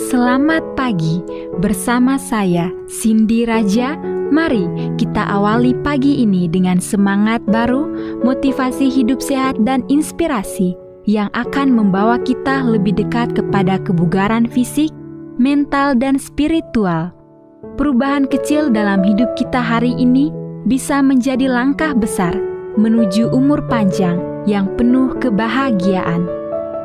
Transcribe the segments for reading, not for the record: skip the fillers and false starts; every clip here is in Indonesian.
Selamat pagi bersama saya Cindy Raja. Mari kita awali pagi ini dengan semangat baru, motivasi hidup sehat dan inspirasi yang akan membawa kita lebih dekat kepada kebugaran fisik, mental dan spiritual. Perubahan kecil dalam hidup kita hari ini bisa menjadi langkah besar menuju umur panjang yang penuh kebahagiaan.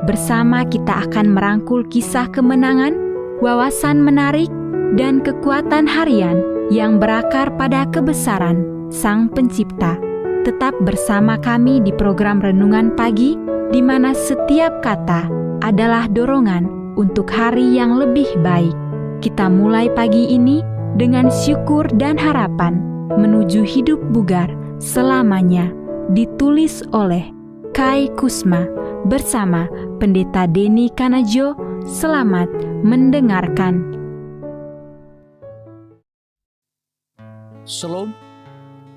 Bersama kita akan merangkul kisah kemenangan, wawasan menarik, dan kekuatan harian yang berakar pada kebesaran Sang Pencipta. Tetap bersama kami di program Renungan Pagi, di mana setiap kata adalah dorongan untuk hari yang lebih baik. Kita mulai pagi ini dengan syukur dan harapan menuju hidup bugar selamanya. Ditulis oleh Kai Kusma bersama Pendeta Denny Kanajo. Selamat mendengarkan. Shalom,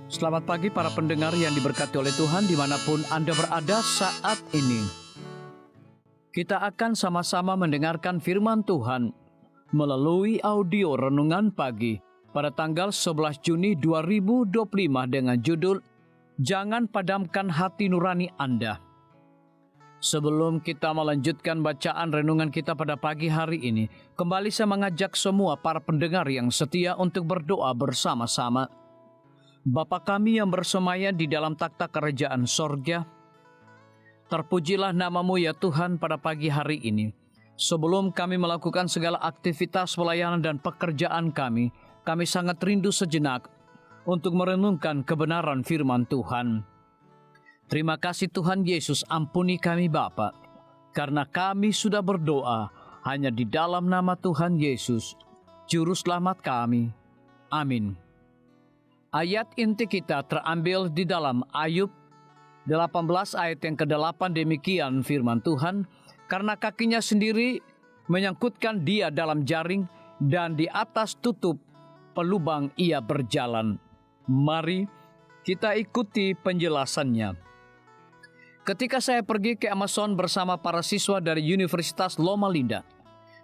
selamat pagi para pendengar yang diberkati oleh Tuhan dimanapun Anda berada saat ini. Kita akan sama-sama mendengarkan firman Tuhan melalui audio Renungan Pagi pada tanggal 11 Juni 2025 dengan judul Jangan Padamkan Hati Nurani Anda. Sebelum kita melanjutkan bacaan renungan kita pada pagi hari ini, kembali saya mengajak semua para pendengar yang setia untuk berdoa bersama-sama. Bapa kami yang bersemaya di dalam takhta kerajaan sorga, terpujilah nama-Mu ya Tuhan pada pagi hari ini. Sebelum kami melakukan segala aktivitas pelayanan dan pekerjaan kami sangat rindu sejenak untuk merenungkan kebenaran firman Tuhan. Terima kasih Tuhan Yesus, ampuni kami Bapa, karena kami sudah berdoa hanya di dalam nama Tuhan Yesus, Juru Selamat kami. Amin. Ayat inti kita terambil di dalam Ayub 18 ayat yang ke-8, demikian firman Tuhan, karena kakinya sendiri menyangkutkan dia dalam jaring dan di atas tutup pelubang ia berjalan. Mari kita ikuti penjelasannya. Ketika saya pergi ke Amazon bersama para siswa dari Universitas Loma Linda,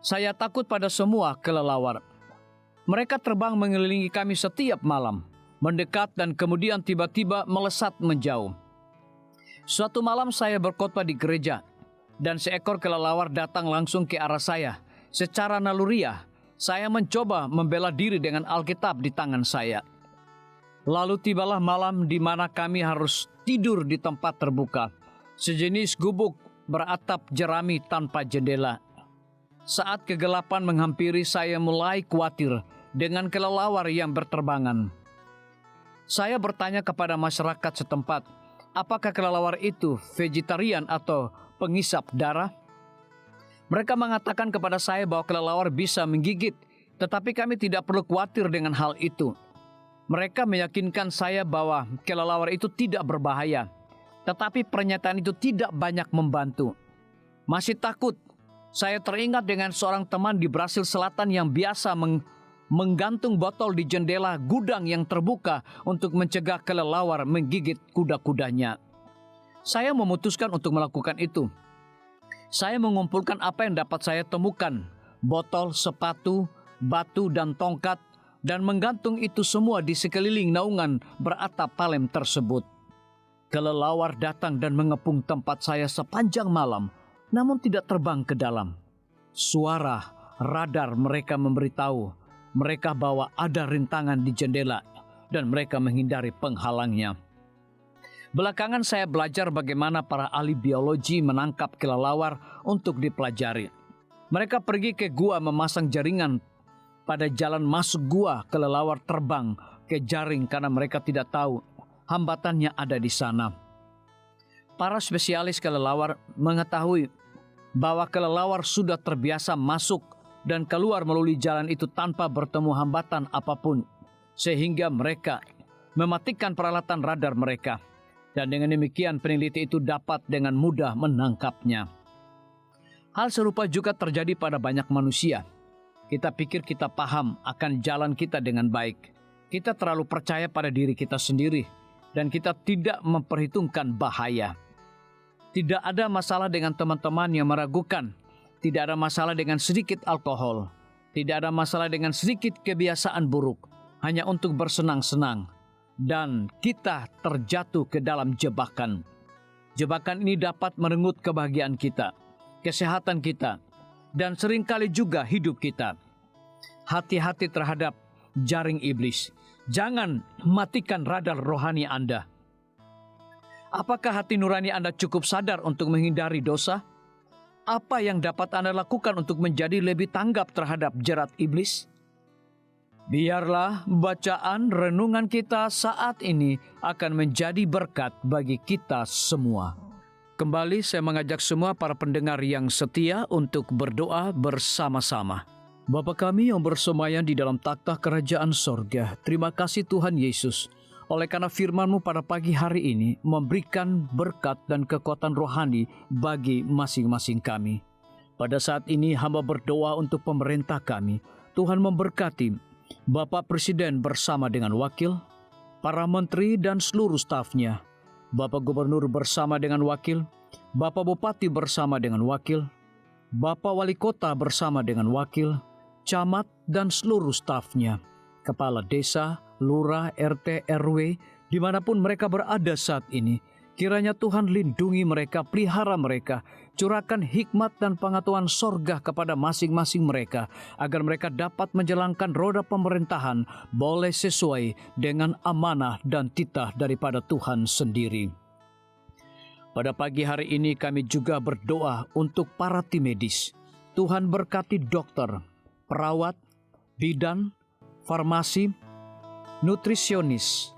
saya takut pada semua kelelawar. Mereka terbang mengelilingi kami setiap malam, mendekat dan kemudian tiba-tiba melesat menjauh. Suatu malam saya berkhotbah di gereja, dan seekor kelelawar datang langsung ke arah saya. Secara naluriah, saya mencoba membela diri dengan Alkitab di tangan saya. Lalu tibalah malam di mana kami harus tidur di tempat terbuka, sejenis gubuk beratap jerami tanpa jendela. Saat kegelapan menghampiri, saya mulai khawatir dengan kelelawar yang berterbangan. Saya bertanya kepada masyarakat setempat, apakah kelelawar itu vegetarian atau pengisap darah? Mereka mengatakan kepada saya bahwa kelelawar bisa menggigit, tetapi kami tidak perlu khawatir dengan hal itu. Mereka meyakinkan saya bahwa kelelawar itu tidak berbahaya, tetapi pernyataan itu tidak banyak membantu. Masih takut, saya teringat dengan seorang teman di Brasil Selatan yang biasa menggantung botol di jendela gudang yang terbuka untuk mencegah kelelawar menggigit kuda-kudanya. Saya memutuskan untuk melakukan itu. Saya mengumpulkan apa yang dapat saya temukan, botol, sepatu, batu, dan tongkat, dan menggantung itu semua di sekeliling naungan beratap palem tersebut. Kelelawar datang dan mengepung tempat saya sepanjang malam, namun tidak terbang ke dalam. Suara radar mereka memberitahu mereka bahwa ada rintangan di jendela dan mereka menghindari penghalangnya. Belakangan saya belajar bagaimana para ahli biologi menangkap kelelawar untuk dipelajari. Mereka pergi ke gua memasang jaringan. Pada jalan masuk gua, kelelawar terbang ke jaring karena mereka tidak tahu hambatannya ada di sana. Para spesialis kelelawar mengetahui bahwa kelelawar sudah terbiasa masuk dan keluar melalui jalan itu tanpa bertemu hambatan apapun, sehingga mereka mematikan peralatan radar mereka. Dan dengan demikian peneliti itu dapat dengan mudah menangkapnya. Hal serupa juga terjadi pada banyak manusia. Kita pikir kita paham akan jalan kita dengan baik. Kita terlalu percaya pada diri kita sendiri dan kita tidak memperhitungkan bahaya. Tidak ada masalah dengan teman-teman yang meragukan Tidak ada masalah dengan sedikit alkohol. Tidak ada masalah dengan sedikit kebiasaan buruk. Hanya untuk bersenang-senang. Dan kita terjatuh ke dalam jebakan. Jebakan ini dapat merenggut kebahagiaan kita, kesehatan kita, dan seringkali juga hidup kita. Hati-hati terhadap jaring iblis. Jangan matikan radar rohani Anda. Apakah hati nurani Anda cukup sadar untuk menghindari dosa? Apa yang dapat Anda lakukan untuk menjadi lebih tanggap terhadap jerat iblis? Biarlah bacaan renungan kita saat ini akan menjadi berkat bagi kita semua. Kembali saya mengajak semua para pendengar yang setia untuk berdoa bersama-sama. Bapa kami yang bersemayam di dalam takhta kerajaan sorga, terima kasih Tuhan Yesus. Oleh karena firman-Mu pada pagi hari ini memberikan berkat dan kekuatan rohani bagi masing-masing kami. Pada saat ini hamba berdoa untuk pemerintah kami. Tuhan memberkati Bapak Presiden bersama dengan wakil, para menteri dan seluruh stafnya, Bapak Gubernur bersama dengan wakil, Bapak Bupati bersama dengan wakil, Bapak Wali Kota bersama dengan wakil, camat dan seluruh stafnya, kepala desa, lurah, RT, RW, dimanapun mereka berada saat ini. Kiranya Tuhan lindungi mereka, pelihara mereka, curahkan hikmat dan pengetahuan sorga kepada masing-masing mereka, agar mereka dapat menjalankan roda pemerintahan boleh sesuai dengan amanah dan titah daripada Tuhan sendiri. Pada pagi hari ini kami juga berdoa untuk para tim medis. Tuhan berkati dokter, perawat, bidan, farmasi, nutrisionis.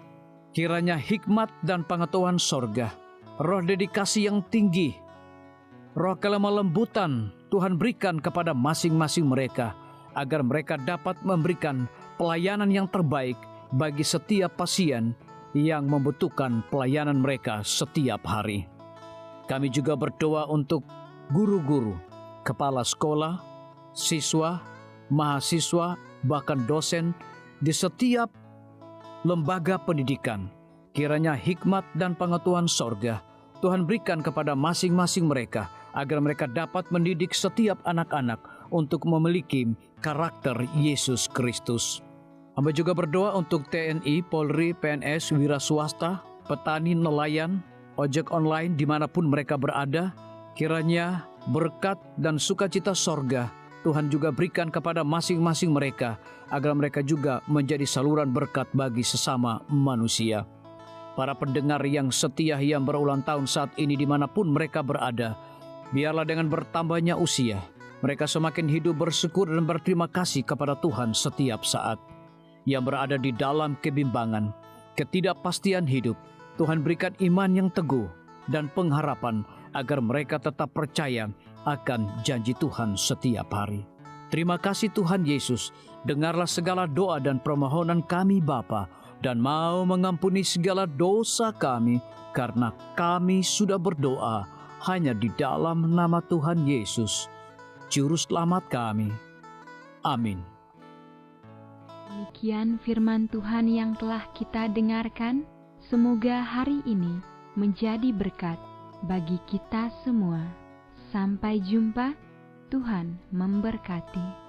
Kiranya hikmat dan pengetahuan sorga, roh dedikasi yang tinggi, roh kelemah lembutan Tuhan berikan kepada masing-masing mereka, agar mereka dapat memberikan pelayanan yang terbaik bagi setiap pasien yang membutuhkan pelayanan mereka setiap hari. Kami juga berdoa untuk guru-guru, kepala sekolah, siswa, mahasiswa, bahkan dosen di setiap lembaga pendidikan. Kiranya hikmat dan pengetahuan sorga Tuhan berikan kepada masing-masing mereka, agar mereka dapat mendidik setiap anak-anak untuk memiliki karakter Yesus Kristus. Hamba juga berdoa untuk TNI, Polri, PNS, wira swasta, petani, nelayan, ojek online dimanapun mereka berada. Kiranya berkat dan sukacita sorga Tuhan juga berikan kepada masing-masing mereka, agar mereka juga menjadi saluran berkat bagi sesama manusia. Para pendengar yang setia yang berulang tahun saat ini dimanapun mereka berada, biarlah dengan bertambahnya usia, mereka semakin hidup bersyukur dan berterima kasih kepada Tuhan setiap saat. Yang berada di dalam kebimbangan, ketidakpastian hidup, Tuhan berikan iman yang teguh dan pengharapan, agar mereka tetap percaya akan janji Tuhan setiap hari. Terima kasih Tuhan Yesus, dengarlah segala doa dan permohonan kami Bapa, dan mau mengampuni segala dosa kami, karena kami sudah berdoa hanya di dalam nama Tuhan Yesus, Juru Selamat kami. Amin. Demikian firman Tuhan yang telah kita dengarkan. Semoga hari ini menjadi berkat bagi kita semua. Sampai jumpa, Tuhan memberkati.